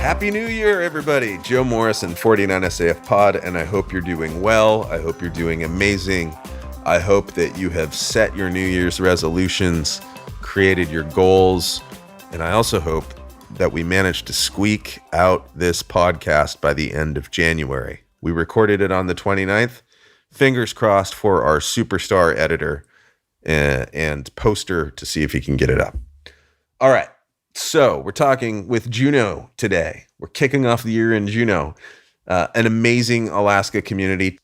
Happy New Year, everybody. Joe Morrison, 49SAF Pod, and I hope you're doing well. I hope you're doing amazing. I hope that you have set your New Year's resolutions, created your goals, and I also hope that we managed to squeak out this podcast by the end of January. We recorded it on the 29th. Fingers crossed for our superstar editor and poster to see if he can get it up. All right. So we're talking with Juneau today. We're kicking off the year in Juneau, an amazing Alaska community.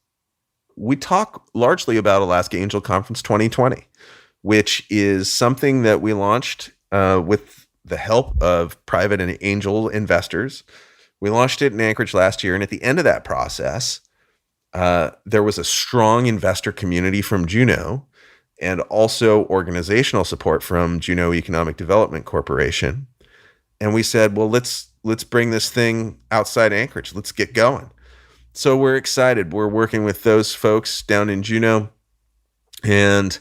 We talk largely about Alaska Angel Conference 2020, which is something that we launched with the help of private and angel investors. We launched it in Anchorage last year, and at the end of that process, there was a strong investor community from Juneau and also organizational support from Juneau Economic Development Corporation. And we said, well, let's bring this thing outside Anchorage. Let's get going. So we're excited. We're working with those folks down in Juneau. And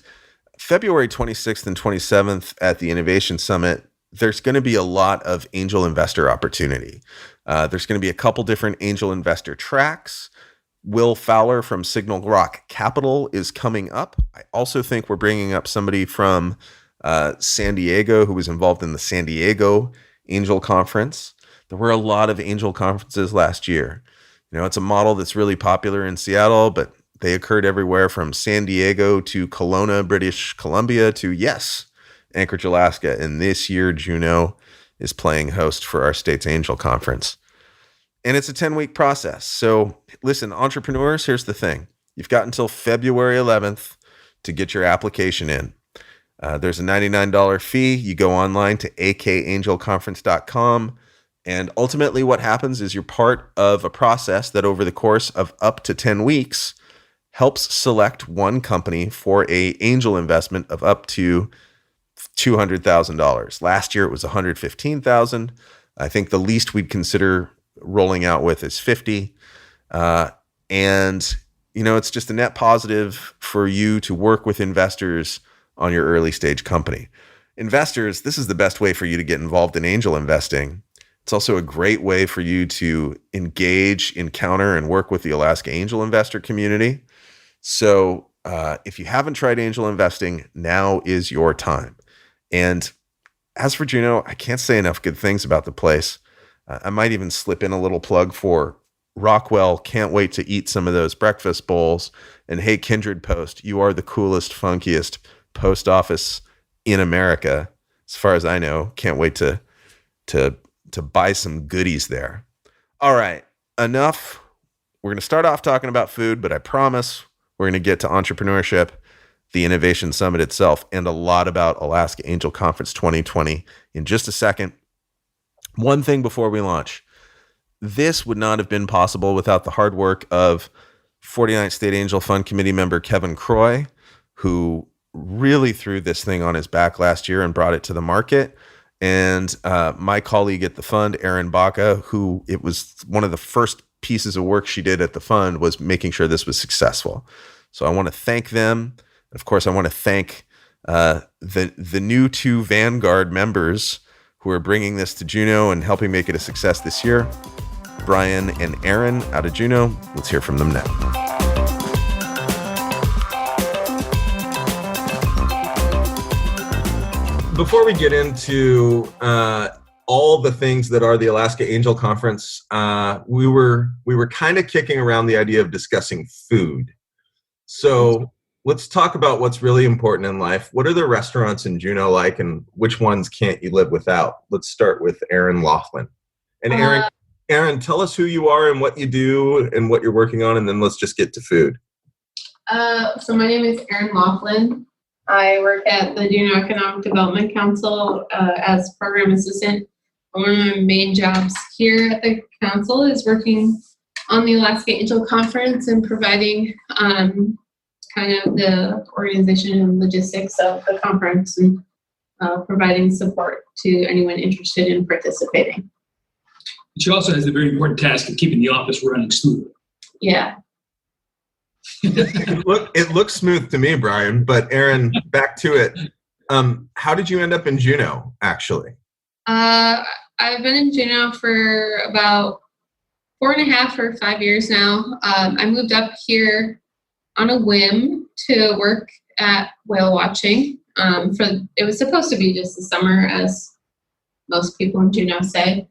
February 26th and 27th at the Innovation Summit, there's going to be a lot of angel investor opportunity. There's going to be a couple different angel investor tracks. Will Fowler from Signal Rock Capital is coming up. I also think we're bringing up somebody from San Diego who was involved in the San Diego Angel Conference. There were a lot of angel conferences last year. You know, it's a model that's really popular in Seattle, but they occurred everywhere from San Diego to Kelowna, British Columbia to, yes, Anchorage, Alaska. And this year, Juneau is playing host for our state's angel conference. And it's a 10-week process. So listen, entrepreneurs, here's the thing. You've got until February 11th to get your application in. There's a $99 fee. You go online to akangelconference.com. And ultimately what happens is you're part of a process that over the course of up to 10 weeks helps select one company for an angel investment of up to $200,000. Last year it was $115,000. I think the least we'd consider rolling out with is 50. And, you know, it's just a net positive for you to work with investors on your early stage company. Investors, this is the best way for you to get involved in angel investing. It's also a great way for you to engage, encounter, and work with the Alaska angel investor community. So if you haven't tried angel investing, now is your time. And as for Juneau, I can't say enough good things about the place. I might even slip in a little plug for Rockwell. Can't wait to eat some of those breakfast bowls. And hey, Kindred Post, you are the coolest, funkiest post office in America, as far as I know. Can't wait to buy some goodies there. All right, enough. We're going to start off talking about food, but I promise we're going to get to entrepreneurship, the Innovation Summit itself, and a lot about Alaska Angel Conference 2020 in just a second. One thing before we launch. This would not have been possible without the hard work of 49th State Angel Fund Committee member Kevin Croy, who really threw this thing on his back last year and brought it to the market. And my colleague at the fund, Erin, who it was one of the first pieces of work she did at the fund was making sure this was successful. So I want to thank them. Of course, I want to thank the new two Vanguard members who are bringing this to Juneau and helping make it a success this year. Brian and Erin out of Juneau. Let's hear from them now. Before we get into all the things that are the Alaska Angel Conference, we were kind of kicking around the idea of discussing food. So let's talk about what's really important in life. What are the restaurants in Juneau like, and which ones can't you live without? Let's start with Erin Laughlin. And Erin, tell us who you are and what you do and what you're working on, and then let's just get to food. So my name is Erin Laughlin. I work at the Juneau Economic Development Council as program assistant. One of my main jobs here at the council is working on the Alaska Angel Conference and providing kind of the organization and logistics of the conference and providing support to anyone interested in participating. She also has a very important task of keeping the office running smoothly. Yeah. It looks smooth to me, Brian, but Erin, back to it. How did you end up in Juneau, actually? I've been in Juneau for about 4.5 or 5 years now. I moved up here on a whim to work at whale watching. It was supposed to be just the summer, as most people in Juneau say.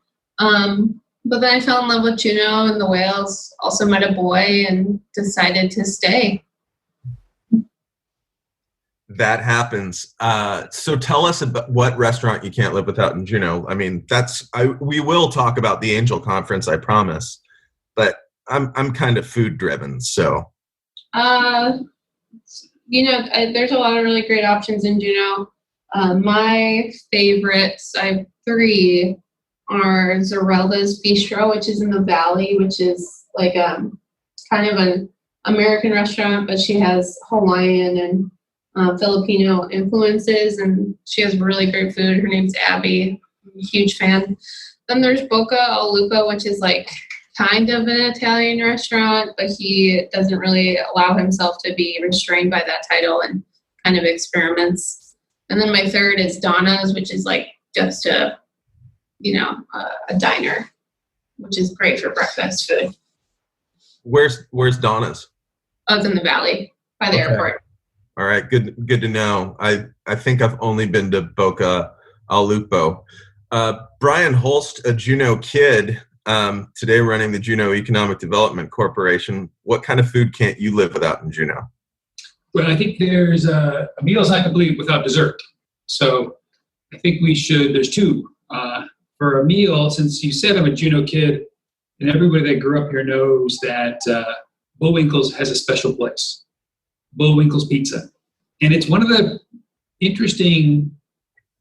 But then I fell in love with Juneau and the whales, also met a boy and decided to stay. That happens. So tell us about what restaurant you can't live without in Juneau. I mean, we will talk about the Angel Conference, I promise, but I'm kind of food driven, so. There's a lot of really great options in Juneau. My favorites, I have 3, are Zarelda's Bistro, which is in the Valley, which is like kind of an American restaurant, but she has Hawaiian and Filipino influences, and she has really great food. Her name's Abby. I'm a huge fan. Then there's Boca al Lupo, which is like kind of an Italian restaurant, but he doesn't really allow himself to be restrained by that title and kind of experiments. And then my third is Donna's, which is like just a diner, which is great for breakfast food. Where's Donna's? Oh, it's in the Valley by the airport. All right, good to know. I think I've only been to Boca al Lupo. Brian Holst, a Juneau kid, today running the Juneau Economic Development Corporation. What kind of food can't you live without in Juneau? Well, I think there's a meal's not complete without dessert. So I think there's 2. For a meal, since you said I'm a Juneau kid, and everybody that grew up here knows that Bullwinkle's has a special place. Bullwinkle's Pizza. And it's one of the interesting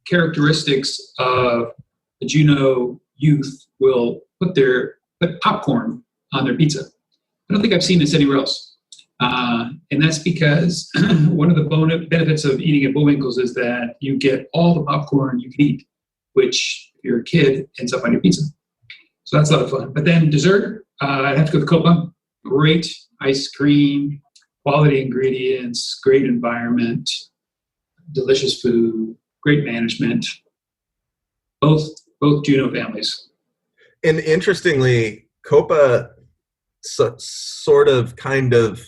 characteristics of the Juneau youth will put popcorn on their pizza. I don't think I've seen this anywhere else. And that's because one of the benefits of eating at Bullwinkle's is that you get all the popcorn you can eat, which, if you're a kid, ends up on your pizza. So that's a lot of fun. But then dessert, I'd have to go with Copa. Great ice cream, quality ingredients, great environment, delicious food, great management. Both Juneau families. And interestingly, Copa sort of, kind of,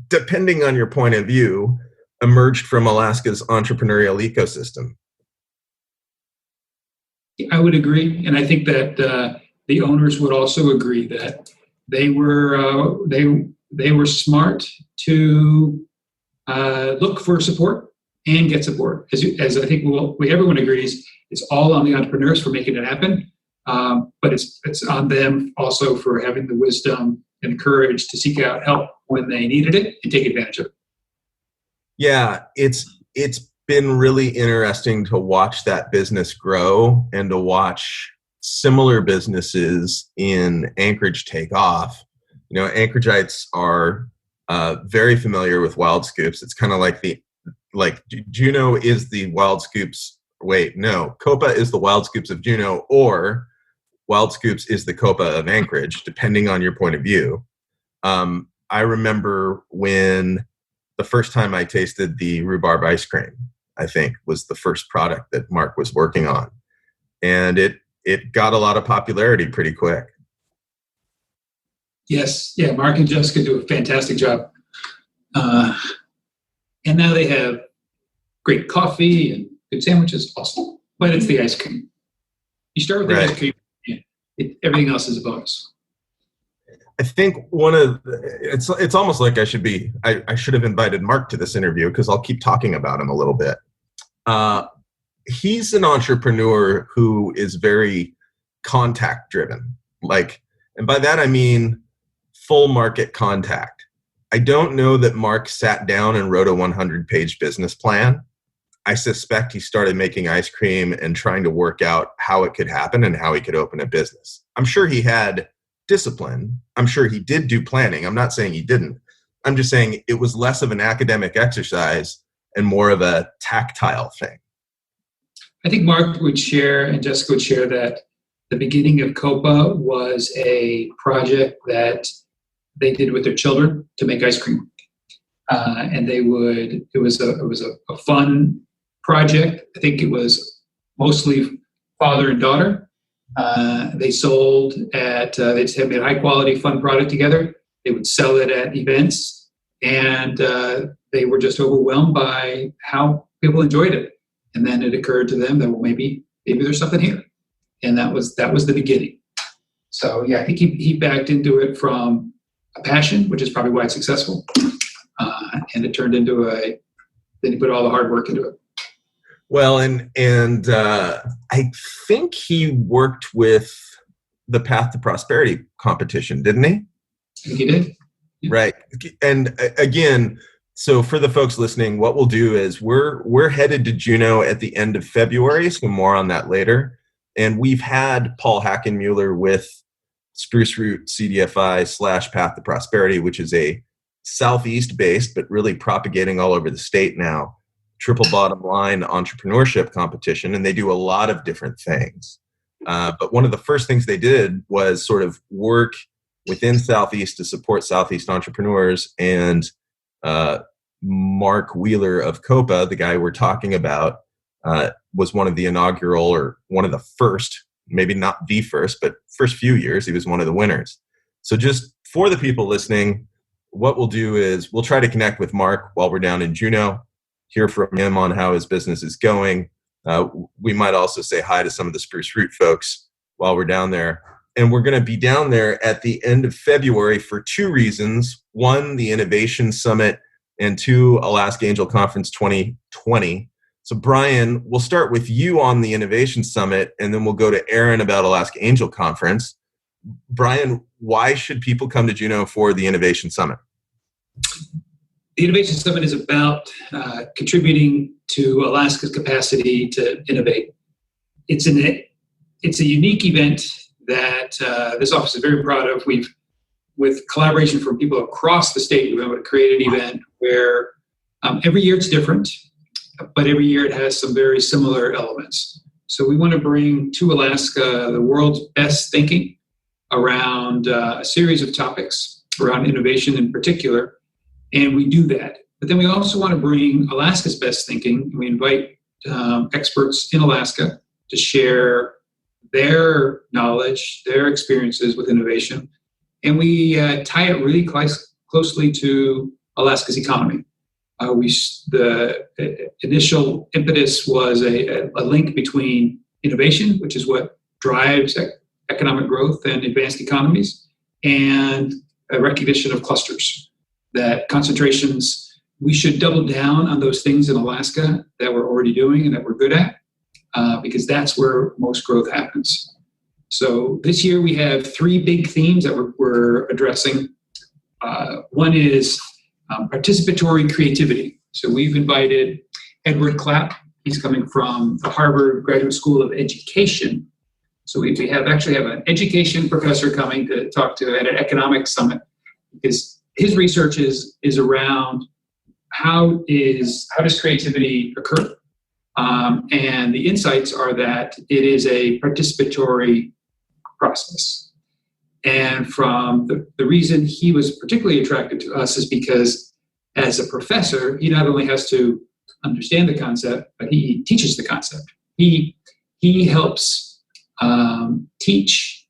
depending on your point of view, emerged from Alaska's entrepreneurial ecosystem. I would agree, and I think that the owners would also agree that they were smart to look for support and get support. As I think everyone agrees, it's all on the entrepreneurs for making it happen, but it's on them also for having the wisdom and the courage to seek out help when they needed it and take advantage of it. Yeah, it's been really interesting to watch that business grow and to watch similar businesses in Anchorage take off. You know, Anchoragites are very familiar with Wild Scoops. It's kind of like Juneau is the Wild Scoops. Wait, no, Copa is the Wild Scoops of Juneau, or Wild Scoops is the Copa of Anchorage, depending on your point of view. I remember when the first time I tasted the rhubarb ice cream, I think, was the first product that Mark was working on. And it got a lot of popularity pretty quick. Yes. Yeah, Mark and Jessica do a fantastic job. And now they have great coffee and good sandwiches also. But it's the ice cream. You start with the ice cream, everything else is a bonus. I think it's almost like I should have invited Mark to this interview, because I'll keep talking about him a little bit. He's an entrepreneur who is very contact driven. And by that I mean full market contact. I don't know that Mark sat down and wrote a 100-page business plan. I suspect he started making ice cream and trying to work out how it could happen and how he could open a business. I'm sure he had discipline. I'm sure he did do planning. I'm not saying he didn't. I'm just saying it was less of an academic exercise and more of a tactile thing. I think Mark would share and Jessica would share that the beginning of Copa was a project that they did with their children to make ice cream. And it was a fun project. I think it was mostly father and daughter. They sold they had made a high quality, fun product together. They would sell it at events, and they were just overwhelmed by how people enjoyed it. And then it occurred to them that, well, maybe there's something here. And that was the beginning. So yeah, I think he backed into it from a passion, which is probably why it's successful. And it turned into then he put all the hard work into it. Well, and I think he worked with the Path to Prosperity competition, didn't he? I think he did. Yeah. Right. And again, so for the folks listening, what we'll do is we're headed to Juneau at the end of February, so more on that later. And we've had Paul Hackenmuller with Spruce Root CDFI / Path to Prosperity, which is a Southeast-based, but really propagating all over the state now, triple bottom line entrepreneurship competition. And they do a lot of different things. But one of the first things they did was sort of work within Southeast to support Southeast entrepreneurs. And Mark Wheeler of COPA, the guy we're talking about, was one of the inaugural, or one of the first, maybe not the first, but first few years, he was one of the winners. So just for the people listening, what we'll do is we'll try to connect with Mark while we're down in Juneau, hear from him on how his business is going. We might also say hi to some of the Spruce Root folks while we're down there. And we're going to be down there at the end of February for two reasons. One, the Innovation Summit, and two, Alaska Angel Conference 2020. So Brian, we'll start with you on the Innovation Summit, and then we'll go to Erin about Alaska Angel Conference. Brian, why should people come to Juneau for the Innovation Summit? The Innovation Summit is about contributing to Alaska's capacity to innovate. It's a unique event that this office is very proud of. With collaboration from people across the state, we've been able to create an event where every year it's different, but every year it has some very similar elements. So we want to bring to Alaska the world's best thinking around a series of topics around innovation in particular, and we do that. But then we also want to bring Alaska's best thinking. We invite experts in Alaska to share their knowledge, their experiences with innovation, and we tie it really closely to Alaska's economy. The initial impetus was a link between innovation, which is what drives economic growth and advanced economies, and a recognition of clusters, that concentrations, we should double down on those things in Alaska that we're already doing and that we're good at, because that's where most growth happens. So this year we have three big themes that we're addressing. One is participatory creativity. So we've invited Edward Clapp. He's coming from the Harvard Graduate School of Education. So we actually have an education professor coming to talk to at an economic summit, because his research is around how does creativity occur? And the insights are that it is a participatory process. And from the reason he was particularly attracted to us is because as a professor, he not only has to understand the concept, but he teaches the concept. He helps teachers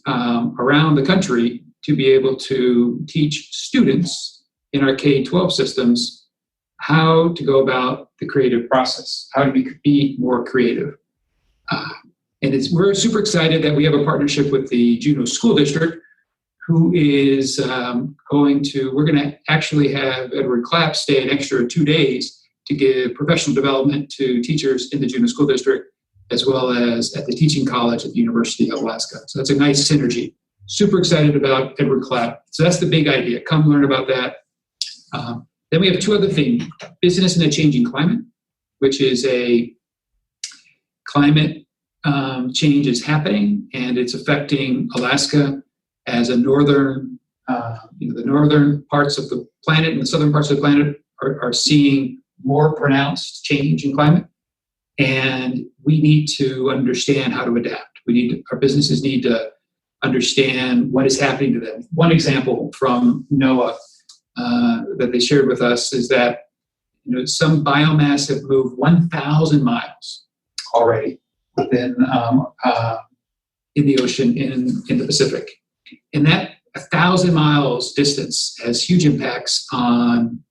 around the country to be able to teach students in our K-12 systems how to go about the creative process, how to be more creative. And we're super excited that we have a partnership with the Juneau School District, who is we're going to actually have Edward Clapp stay an extra 2 days to give professional development to teachers in the Juneau School District, as well as at the Teaching College at the University of Alaska. So that's a nice synergy. Super excited about Edward Clapp. So that's the big idea. Come learn about that. Then we have two other themes: business in a changing climate, which is a climate change is happening and it's affecting Alaska as a northern, the northern parts of the planet and the southern parts of the planet are seeing more pronounced change in climate. And we need to understand how to adapt. Our businesses need to understand what is happening to them. One example from NOAA that they shared with us is that some biomass have moved 1,000 miles already within in the ocean in the Pacific. And that 1,000 miles distance has huge impacts on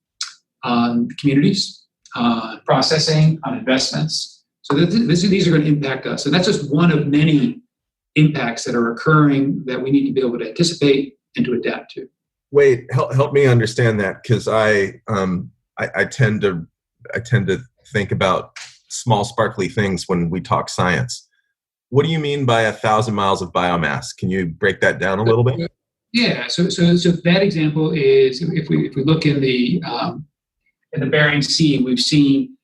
communities, on processing, on investments. So these are going to impact us. And that's just one of many impacts that are occurring that we need to be able to anticipate and to adapt to. Wait, help me understand that, because I tend to think about small sparkly things when we talk science. What do you mean by 1,000 miles of biomass? Can you break that down a little bit? Yeah. So that example is if we look in the Bering Sea, we've seen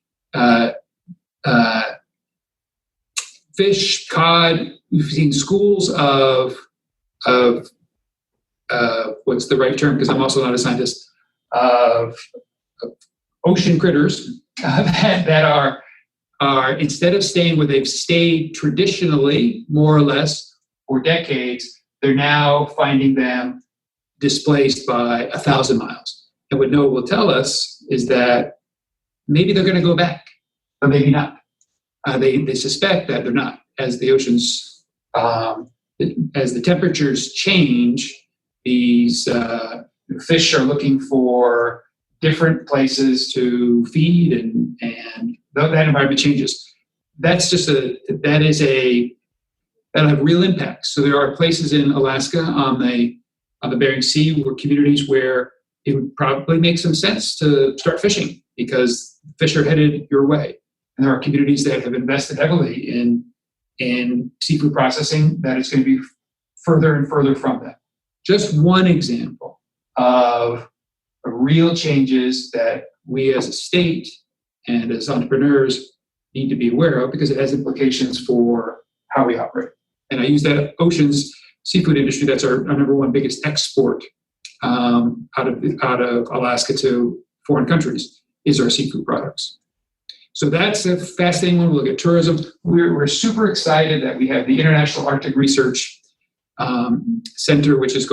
fish, cod. We've seen schools of what's the right term? Because I'm also not a scientist. Of ocean critters that are instead of staying where they've stayed traditionally, more or less, for decades, they're now finding them displaced by 1,000 miles. And what NOAA will tell us is that maybe they're going to go back, but maybe not. They suspect that they're not. As the oceans, as the temperatures change, these fish are looking for different places to feed, and that environment changes. That'll have real impacts. So there are places in Alaska on the Bering Sea where communities where it would probably make some sense to start fishing because fish are headed your way. And there are communities that have invested heavily in seafood processing that is going to be further and further from that. Just one example of real changes that we as a state and as entrepreneurs need to be aware of because it has implications for how we operate. And I use that oceans seafood industry. That's our number one biggest export out of Alaska to foreign countries is our seafood products. So that's a fascinating one. We'll look at tourism. We're super excited that we have the International Arctic Research Center, which is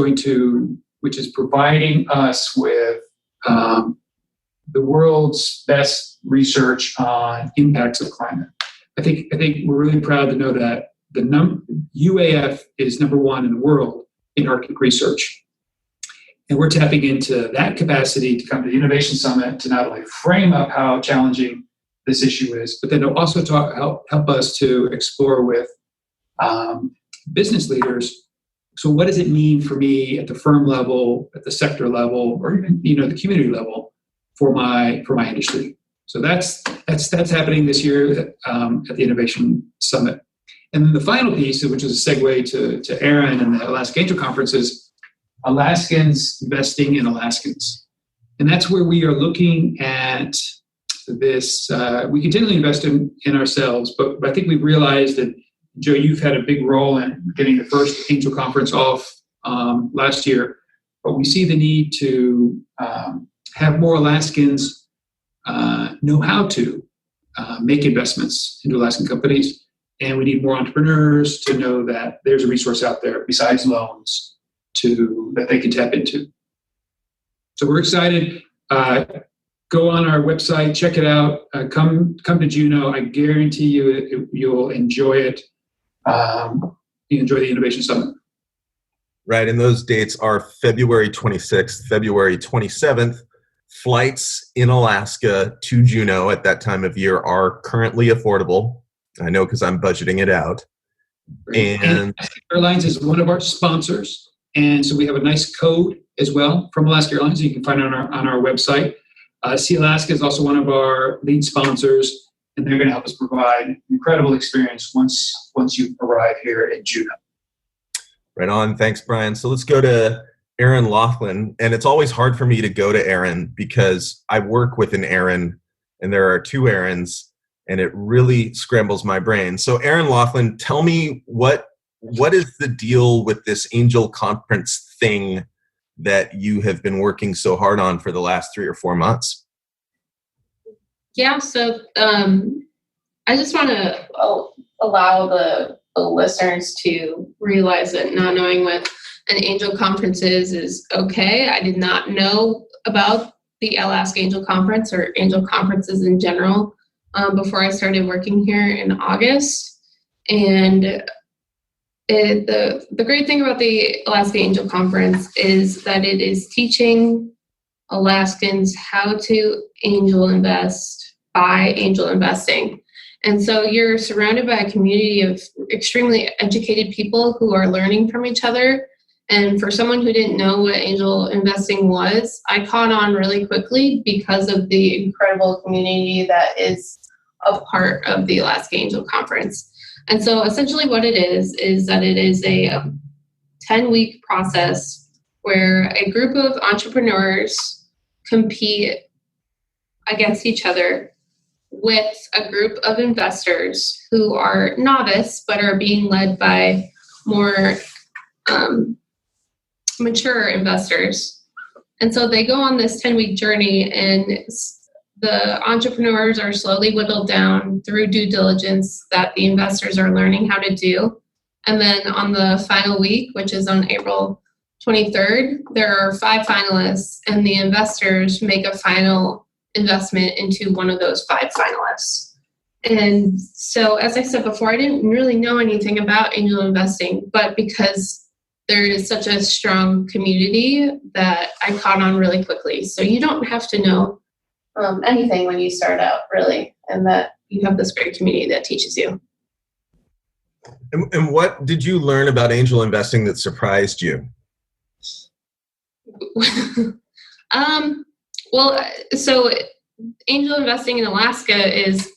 providing us with the world's best research on impacts of climate. I think we're really proud to know that the UAF is number one in the world in Arctic research. And we're tapping into that capacity to come to the Innovation Summit to not only frame up how challenging this issue is, but then to also help us to explore with business leaders. So what does it mean for me at the firm level, at the sector level, or even the community level for my industry? So that's happening this year at the Innovation Summit. And then the final piece, which is a segue to Erin and the Alaska Angel Conference, is Alaskans investing in Alaskans. And that's where we are looking at this. We continually invest in ourselves, but I think we've realized that, Joe, you've had a big role in getting the first Angel Conference off last year, but we see the need to have more Alaskans know how to make investments into Alaskan companies. And we need more entrepreneurs to know that there's a resource out there besides loans that they can tap into. So we're excited. Go on our website, check it out. Come to Juneau. I guarantee you'll enjoy it. You enjoy the Innovation Summit. Right, and those dates are February 26th, February 27th. Flights in Alaska to Juneau at that time of year are currently affordable. I know because I'm budgeting it out. And Airlines is one of our sponsors, and so we have a nice code as well from Alaska Airlines. You can find it on our website. Sea Alaska is also one of our lead sponsors, and they're going to help us provide an incredible experience once you arrive here at Juneau. Right on. Thanks, Brian. So let's go to Erin Laughlin. And it's always hard for me to go to Erin because I work with an Erin, and there are two Erins, and it really scrambles my brain. So Erin Laughlin, tell me what is the deal with this Angel Conference thing that you have been working so hard on for the last 3 or 4 months? Yeah, so I just want to allow the listeners to realize that not knowing what an angel conference is okay. I did not know about the Alaska Angel Conference or angel conferences in general before I started working here in August. And the great thing about the Alaska Angel Conference is that it is teaching Alaskans how to angel invest by angel investing. And so you're surrounded by a community of extremely educated people who are learning from each other. And for someone who didn't know what angel investing was, I caught on really quickly because of the incredible community that is a part of the Alaska Angel Conference. And so essentially what it is that it is a 10-week process where a group of entrepreneurs compete against each other with a group of investors who are novice but are being led by more mature investors. And so they go on this 10-week journey, and the entrepreneurs are slowly whittled down through due diligence that the investors are learning how to do. And then on the final week, which is on April 23rd, there are 5 finalists, and the investors make a final investment into one of those 5 finalists. And so, as I said before, I didn't really know anything about angel investing, but because there is such a strong community that I caught on really quickly. So you don't have to know anything when you start out, really, and that you have this great community that teaches you. And what did you learn about angel investing that surprised you? Well, so angel investing in Alaska is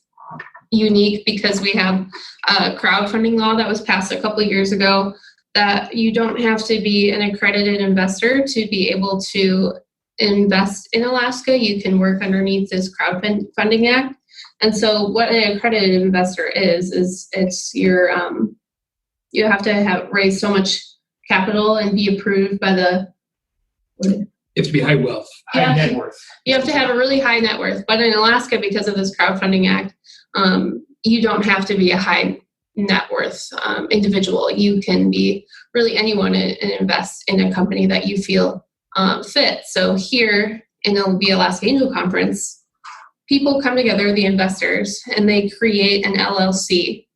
unique because we have a crowdfunding law that was passed a couple of years ago that you don't have to be an accredited investor to be able to invest in Alaska. You can work underneath this crowdfunding act. And so what an accredited investor is it's your, you have to have raised so much capital and be approved by the... You have to be high wealth, high net worth. You have to have a really high net worth. But in Alaska, because of this crowdfunding act, you don't have to be a high net worth individual. You can be really anyone and invest in a company that you feel fit. So here in the Alaska Angel Conference, people come together, the investors, and they create an LLC.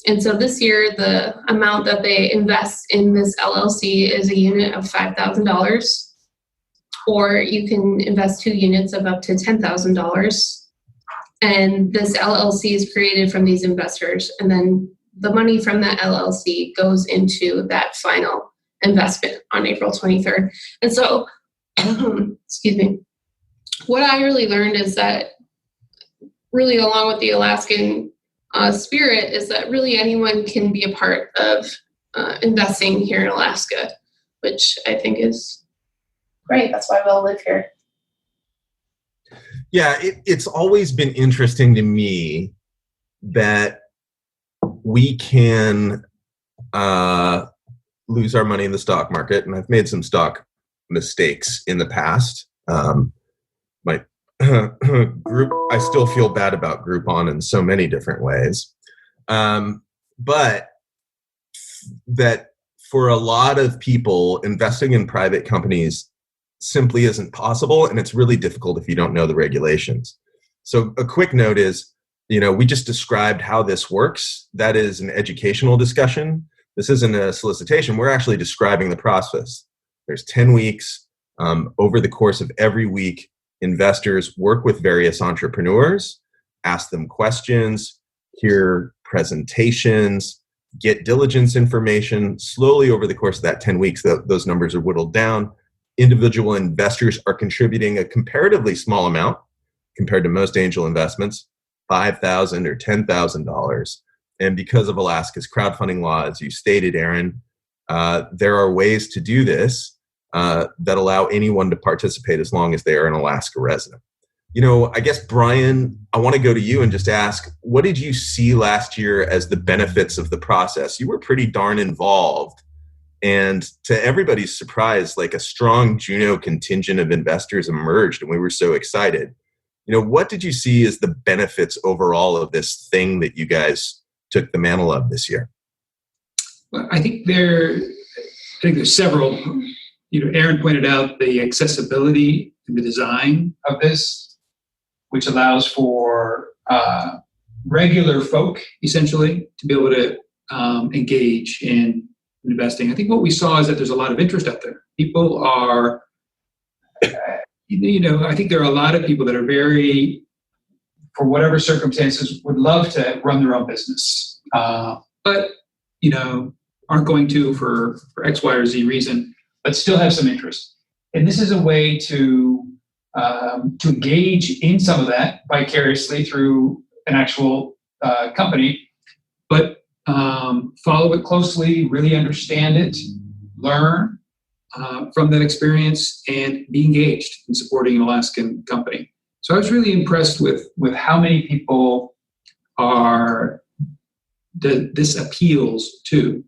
And so this year, the amount that they invest in this LLC is a unit of $5,000, or you can invest 2 units of up to $10,000. And this LLC is created from these investors, and then the money from that LLC goes into that final investment on April 23rd. And so, excuse me, what I really learned is that really along with the Alaskan spirit is that really anyone can be a part of investing here in Alaska, which I think is great. That's why we all live here. Yeah, it's always been interesting to me that we can lose our money in the stock market, and I've made some stock mistakes in the past. My group, I still feel bad about Groupon in so many different ways, but that for a lot of people, investing in private companies simply isn't possible, and it's really difficult if you don't know the regulations. So a quick note is, we just described how this works. That is an educational discussion. This isn't a solicitation. We're actually describing the process. There's 10 weeks. Over the course of every week, investors work with various entrepreneurs, ask them questions, hear presentations, get diligence information. Slowly over the course of that 10 weeks, those numbers are whittled down. Individual investors are contributing a comparatively small amount compared to most angel investments, $5,000 or $10,000. And because of Alaska's crowdfunding law, as you stated, Erin, there are ways to do this that allow anyone to participate as long as they are an Alaska resident. I guess, Brian, I want to go to you and just ask, what did you see last year as the benefits of the process? You were pretty darn involved. And to everybody's surprise, like a strong Juneau contingent of investors emerged, and we were so excited. What did you see as the benefits overall of this thing that you guys took the mantle of this year? Well, I think there's several. Erin pointed out the accessibility and the design of this, which allows for regular folk, essentially, to be able to engage in investing. I think what we saw is that there's a lot of interest out there. People are, I think there are a lot of people that are very, for whatever circumstances, would love to run their own business, but aren't going to for X, Y, or Z reason, but still have some interest. And this is a way to engage in some of that vicariously through an actual company, but follow it closely, really understand it, learn from that experience, and be engaged in supporting an Alaskan company. So I was really impressed with how many people this appeals to,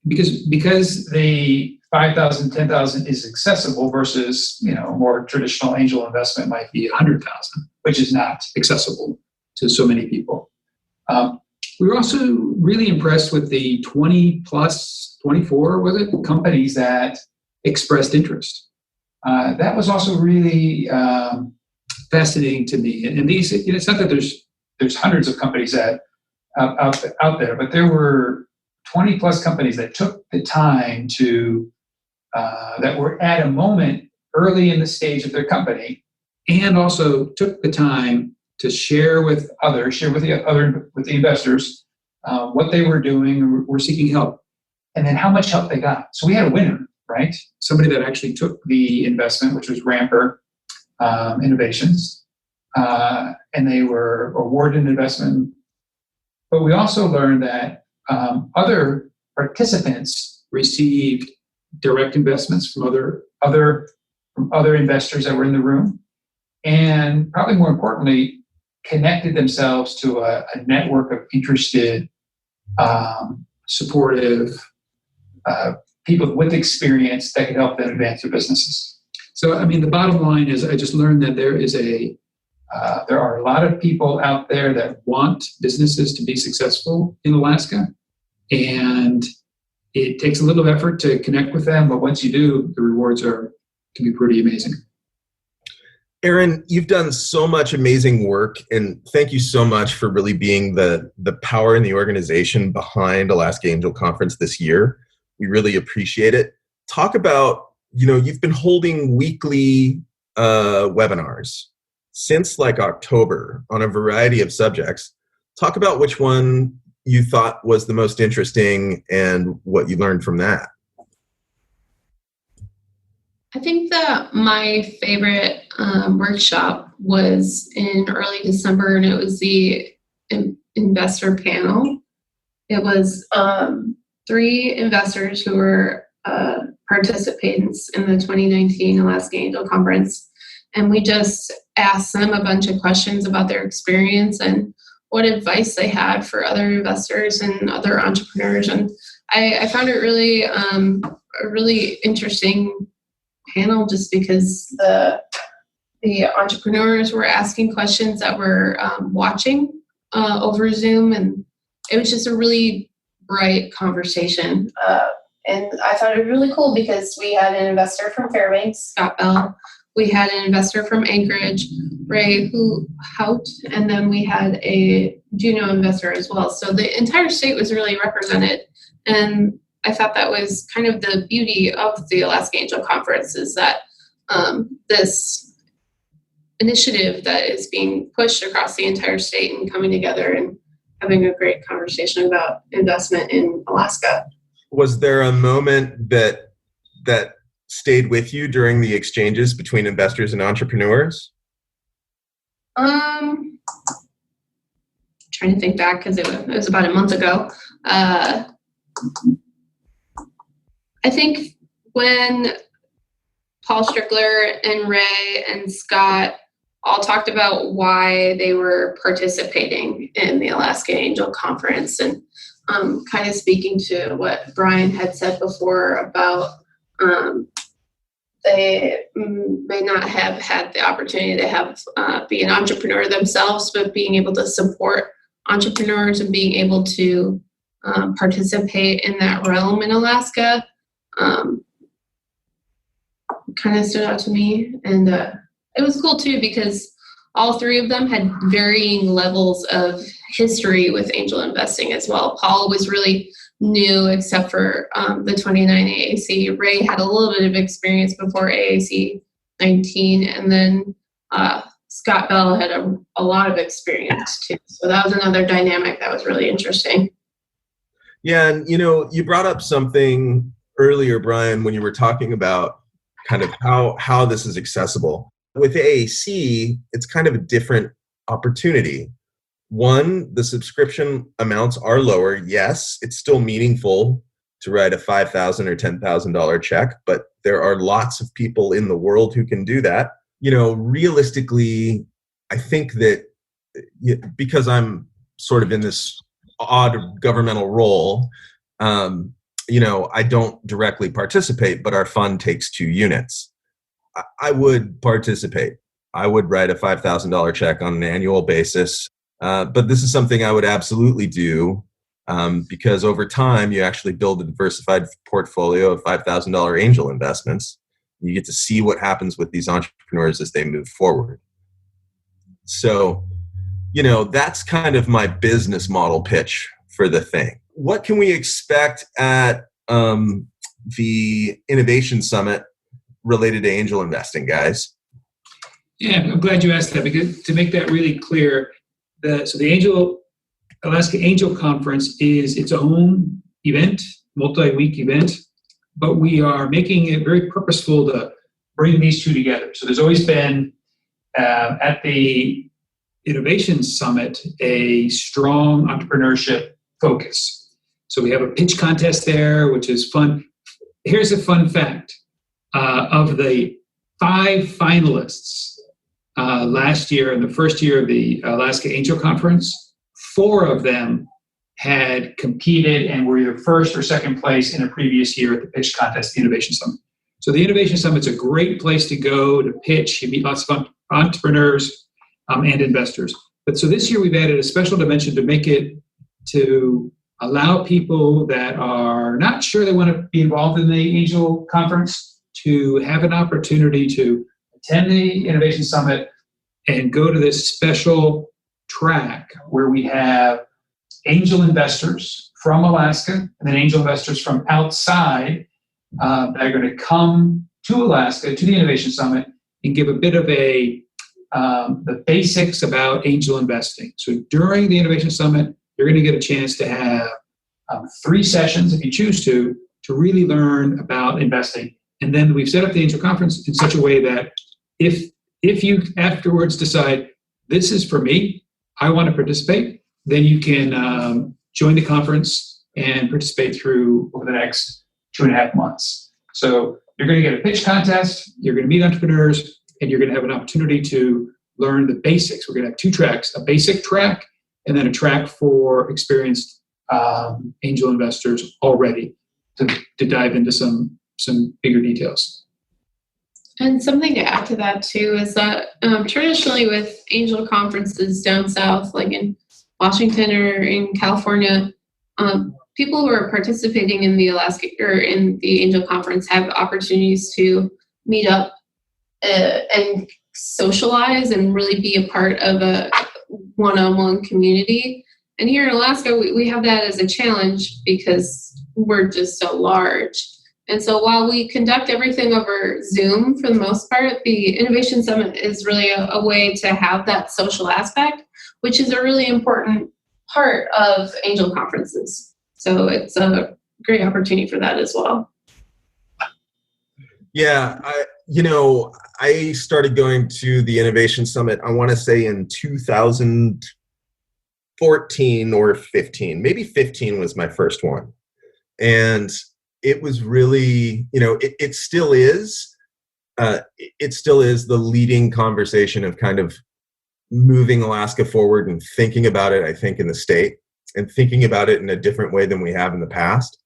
because the 5,000, 10,000 is accessible versus more traditional angel investment might be 100,000, which is not accessible to so many people. We were also really impressed with the 20 plus, 24, was it, companies that expressed interest. That was also really fascinating to me. And these, it's not that there's hundreds of companies that out there, but there were 20 plus companies that took the time to that were at a moment early in the stage of their company, and also took the time to share with the investors what they were doing or were seeking help, and then how much help they got. So we had a winner, right? Somebody that actually took the investment, which was Ramper Innovations, and they were awarded an investment. But we also learned that other participants received direct investments from other investors that were in the room, and probably more importantly, connected themselves to a network of interested, supportive people with experience that could help them advance their businesses. So, the bottom line is, I just learned that there are a lot of people out there that want businesses to be successful in Alaska, and it takes a little effort to connect with them, but once you do, the rewards can be pretty amazing. Erin, you've done so much amazing work, and thank you so much for really being the power in the organization behind Alaska Angel Conference this year. We really appreciate it. Talk about, you've been holding weekly webinars since October on a variety of subjects. Talk about which one you thought was the most interesting and what you learned from that. I think that my favorite workshop was in early December, and it was the investor panel. It was 3 investors who were participants in the 2019 Alaska Angel Conference, and we just asked them a bunch of questions about their experience and what advice they had for other investors and other entrepreneurs. And I found it really a really interesting panel, just because the entrepreneurs were asking questions that were watching over Zoom, and it was just a really bright conversation. And I thought it was really cool because we had an investor from Fairbanks, Scott Bell. We had an investor from Anchorage, Ray Hout, and then we had a Juneau investor as well. So the entire state was really represented. And I thought that was kind of the beauty of the Alaska Angel Conference, is that this initiative that is being pushed across the entire state and coming together and having a great conversation about investment in Alaska. Was there a moment that stayed with you during the exchanges between investors and entrepreneurs? Trying to think back, because it was about a month ago. I think when Paul Strickler and Ray and Scott all talked about why they were participating in the Alaska Angel Conference, and kind of speaking to what Brian had said before about they may not have had the opportunity to be an entrepreneur themselves, but being able to support entrepreneurs and being able to participate in that realm in Alaska kind of stood out to me. And it was cool too, because all three of them had varying levels of history with angel investing as well. Paul was really new except for the 29 AAC. Ray had a little bit of experience before AAC 19, and then Scott Bell had a lot of experience too. So that was another dynamic that was really interesting. Yeah, and you brought up something earlier, Brian, when you were talking about kind of how this is accessible. With AAC, it's kind of a different opportunity. One, the subscription amounts are lower. Yes, it's still meaningful to write a $5,000 or $10,000 check, but there are lots of people in the world who can do that. Realistically, I think that because I'm sort of in this odd governmental role, I don't directly participate, but our fund takes 2 units. I would participate. I would write a $5,000 check on an annual basis. But this is something I would absolutely do because over time, you actually build a diversified portfolio of $5,000 angel investments. You get to see what happens with these entrepreneurs as they move forward. So, that's kind of my business model pitch for the thing. What can we expect at the Innovation Summit related to angel investing, guys? Yeah, I'm glad you asked that, because to make that really clear, the Alaska Angel Conference is its own event, multi-week event, but we are making it very purposeful to bring these two together. So there's always been, at the Innovation Summit, a strong entrepreneurship focus. So we have a pitch contest there, which is fun. Here's a fun fact. Of the 5 finalists last year, in the first year of the Alaska Angel Conference, 4 of them had competed and were either first or second place in a previous year at the pitch contest, the Innovation Summit. So the Innovation Summit is a great place to go to pitch. You meet lots of entrepreneurs and investors. But so this year we've added a special dimension to make it to allow people that are not sure they want to be involved in the Angel Conference to have an opportunity to attend the Innovation Summit and go to this special track where we have angel investors from Alaska and then angel investors from outside that are going to come to Alaska, to the Innovation Summit, and give a bit of the basics about angel investing. So during the Innovation Summit, you're going to get a chance to have 3 sessions, if you choose to really learn about investing. And then we've set up the Angel Conference in such a way that if you afterwards decide, this is for me, I want to participate, then you can join the conference and participate through over the next 2.5 months. So you're going to get a pitch contest, you're going to meet entrepreneurs, and you're going to have an opportunity to learn the basics. We're going to have 2 tracks, a basic track and then a track for experienced angel investors already to dive into some bigger details. And something to add to that too is that traditionally with angel conferences down south, like in Washington or in California, people who are participating in the Alaska or in the Angel Conference have opportunities to meet up and socialize and really be a part of a one-on-one community. And here in Alaska, we have that as a challenge because we're just so large. And so while we conduct everything over Zoom for the most part, the Innovation Summit is really a way to have that social aspect, which is a really important part of angel conferences. So it's a great opportunity for that as well. Yeah, I started going to the Innovation Summit, I want to say in 2014 or 15. Maybe 15 was my first one. And it was really, it still is the leading conversation of kind of moving Alaska forward and thinking about it, I think, in the state and thinking about it in a different way than we have in the past.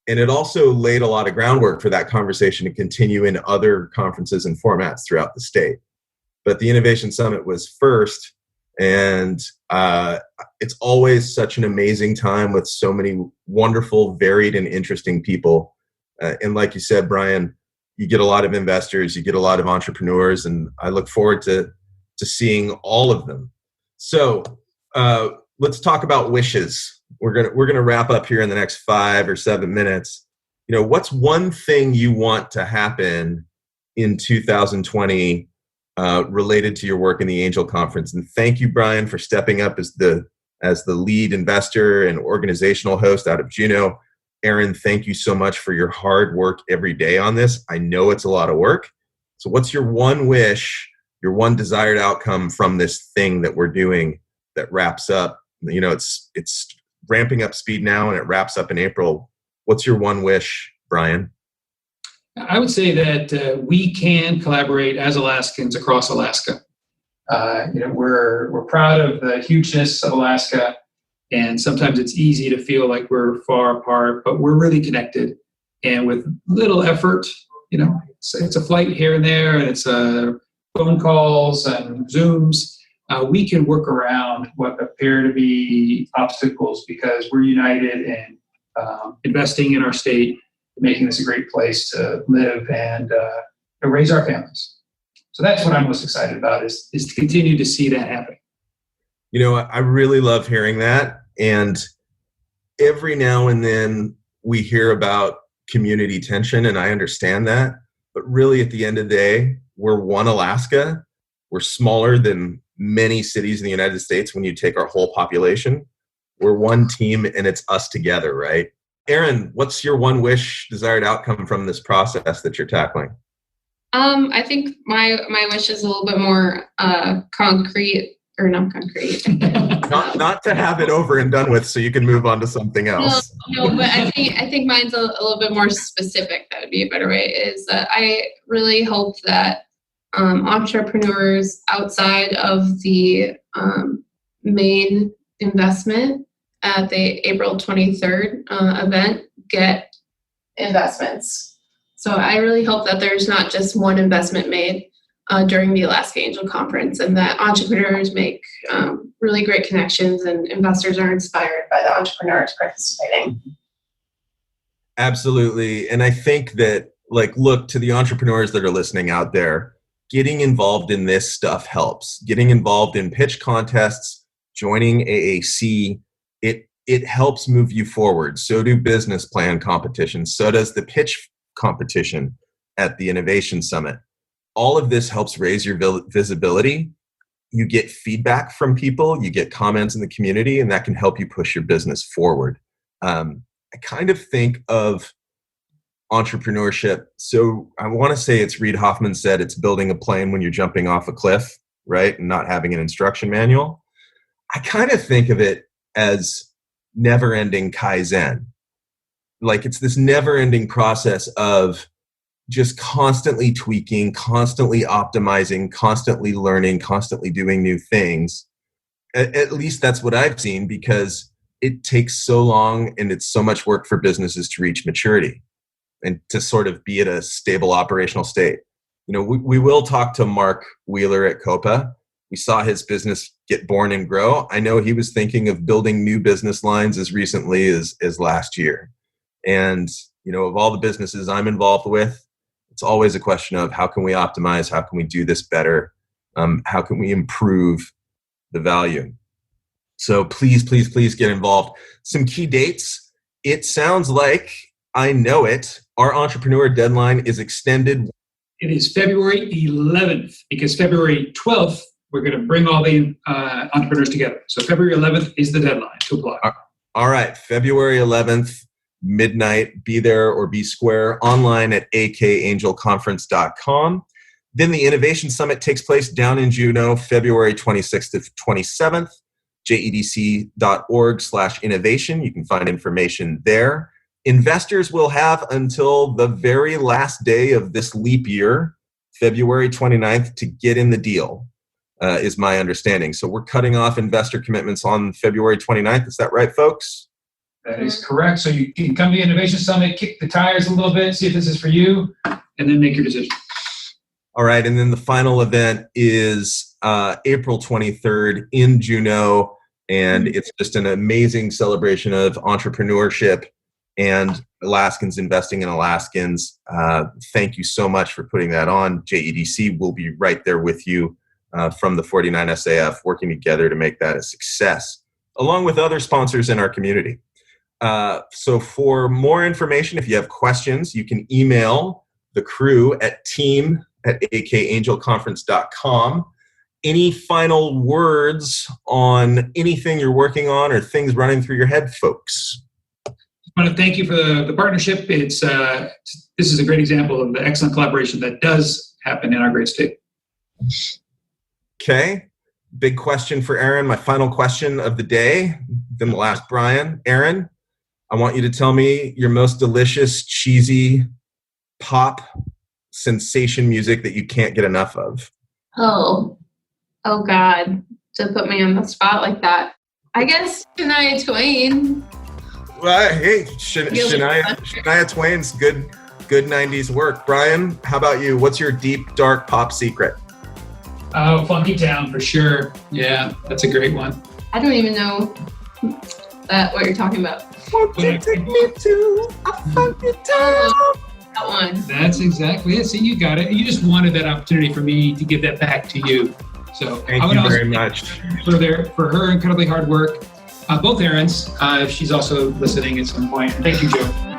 And it also laid a lot of groundwork for that conversation to continue in other conferences and formats throughout the state. But the Innovation Summit was first, and it's always such an amazing time with so many wonderful, varied, and interesting people. And like you said, Brian, you get a lot of investors, you get a lot of entrepreneurs, and I look forward to to seeing all of them. So let's talk about wishes. We're gonna wrap up here in the next 5 or 7 minutes. What's one thing you want to happen in 2020 related to your work in the Angel Conference? And thank you, Brian, for stepping up as the lead investor and organizational host out of Juneau. Erin, thank you so much for your hard work every day on this. I know it's a lot of work. So what's your one wish, your one desired outcome from this thing that we're doing that wraps up? It's ramping up speed now and it wraps up in April. What's your one wish, Brian? I would say that we can collaborate as Alaskans across Alaska. We're proud of the hugeness of Alaska, and sometimes it's easy to feel like we're far apart, but we're really connected. And with little effort, it's a flight here and there, and it's phone calls and Zooms. We can work around what appear to be obstacles because we're united in investing in our state, making this a great place to live and to raise our families. So that's what I'm most excited about is to continue to see that happen. I really love hearing that. And every now and then we hear about community tension, and I understand that. But really, at the end of the day, we're one Alaska. We're smaller than many cities in the United States when you take our whole population. We're one team, and it's us together, right? Erin, what's your one wish, desired outcome from this process that you're tackling? I think my wish is a little bit more concrete, or not concrete. not to have it over and done with so you can move on to something else. No, but I think mine's a little bit more specific. That would be a better way. Is that I really hope that entrepreneurs outside of the main investment at the April 23rd event get investments. So I really hope that there's not just one investment made during the Alaska Angel Conference, and that entrepreneurs make really great connections and investors are inspired by the entrepreneurs participating. Absolutely. And I think that, look, to the entrepreneurs that are listening out there, getting involved in this stuff helps. Getting involved in pitch contests, joining AAC, it helps move you forward. So do business plan competitions. So does the pitch competition at the Innovation Summit. All of this helps raise your visibility. You get feedback from people, you get comments in the community, and that can help you push your business forward. I kind of think of entrepreneurship. So I want to say it's Reid Hoffman said it's building a plane when you're jumping off a cliff, right? And not having an instruction manual. I kind of think of it as never-ending Kaizen. It's this never-ending process of just constantly tweaking, constantly optimizing, constantly learning, constantly doing new things. At least that's what I've seen, because it takes so long and it's so much work for businesses to reach maturity and to sort of be at a stable operational state. We will talk to Mark Wheeler at Copa. We saw his business get born and grow. I know he was thinking of building new business lines as recently as last year. And, of all the businesses I'm involved with, it's always a question of how can we optimize? How can we do this better? How can we improve the value? So please, please, please get involved. Some key dates. It sounds like, I know it, our entrepreneur deadline is extended. It is February 11th, because February 12th, we're going to bring all the entrepreneurs together. So February 11th is the deadline to apply. All right, February 11th. Midnight, be there or be square, online at akangelconference.com. Then the Innovation Summit takes place down in Juneau, February 26th to 27th, jedc.org/innovation. You can find information there. Investors will have until the very last day of this leap year, February 29th, to get in the deal, is my understanding. So we're cutting off investor commitments on February 29th. Is that right, folks? That is correct. So you can come to the Innovation Summit, kick the tires a little bit, see if this is for you, and then make your decision. All right. And then the final event is April 23rd in Juneau. And it's just an amazing celebration of entrepreneurship and Alaskans investing in Alaskans. Thank you so much for putting that on. JEDC will be right there with you from the 49 SAF working together to make that a success, along with other sponsors in our community. So for more information, if you have questions, you can email the crew at team@akangelconference.com. Any final words on anything you're working on or things running through your head, folks? I want to thank you for the partnership. This is a great example of the excellent collaboration that does happen in our great state. Okay. Big question for Erin. My final question of the day. Then we'll ask Brian. Erin, I want you to tell me your most delicious, cheesy pop sensation music that you can't get enough of. Oh God, to put me on the spot like that. I guess Shania Twain. Well, hey, Shania Twain's good 90s work. Brian, how about you? What's your deep, dark pop secret? Oh, Funky Town for sure. Yeah, that's a great one. I don't even know what you're talking about. Won't you take me to a funky town? That one. That's exactly it. See, you got it. You just wanted that opportunity for me to give that back to you. So thank you very much for her incredibly hard work. Both Erin's, if she's also listening at some point. Thank you, Joe.